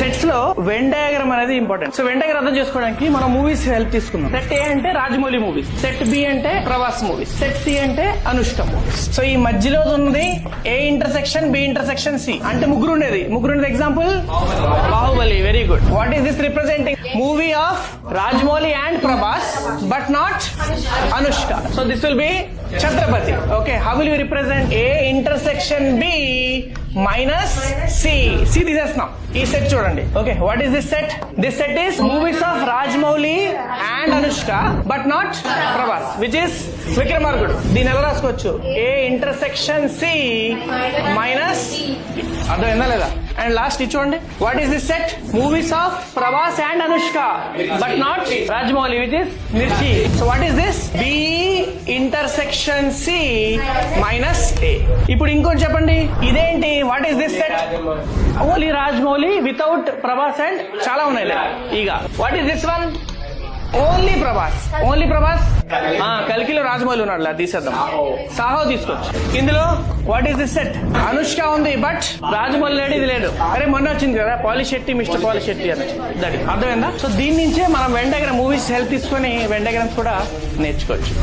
Sets లో Venn diagram అనేది important. So Venn diagram అర్థం చేసుకోవడానికి మనం మూవీస్ హెల్ప్ తీసుకుందాం. సెట్ ఏ అంటే రాజమౌళి మూవీస్, సెట్ బి అంటే ప్రభాస్ మూవీస్, సెట్ సి అంటే అనుష్క మూవీస్. సో ఈ మధ్యలో ఉన్నది A intersection B intersection C అంటే ముగ్గురు ఉండేది example Baahubali. Very good. What is this representing? Movie of Rajamouli and Prabhas but not Anushka. So this will be Chhatrapati. Okay, how will you represent? A intersection B minus C. C తీసేస్తున్నాం. ఈ set చూడండి. Okay, what is this set? This set is movies of Rajamouli and Anushka but not Prabhas, which is Vikramarkudu. దీని ఎలా రాసుకోవచ్చు? A intersection C minus, అర్థమైందా లేదా? And last ఇది చూడండి. What is this set? Movies of Prabhas and Anushka but not Rajamouli, which is Mirchi. So what is this? B intersection C minus A. ఇప్పుడు ఇంకోటి చెప్పండి, ఇదేంటి? What is this set? Only Rajamouli without Prabhas and చాలా ఉన్నాయి. ఇక what is this one? Only Prabhas. Only Prabhas. కల్కిలో రాజమౌళి ఉన్నాడు, తీసేద్దాం. సాహో తీసుకోవచ్చు. ఇందులో what is this set? Anushka ఉంది బట్ రాజమౌళి లేడు, ఇది లేదు. అరే మొన్న వచ్చింది కదా పాలిశెట్టి, మిస్టర్ పాలిశెట్టి అని, దట్ అర్థమైందా? సో దీని నుంచే మనం వెన్ డయాగ్రామ్ మూవీస్ హెల్ప్ తీసుకొని వెన్ డయాగ్రామ్స్ కూడా నేర్చుకోవచ్చు.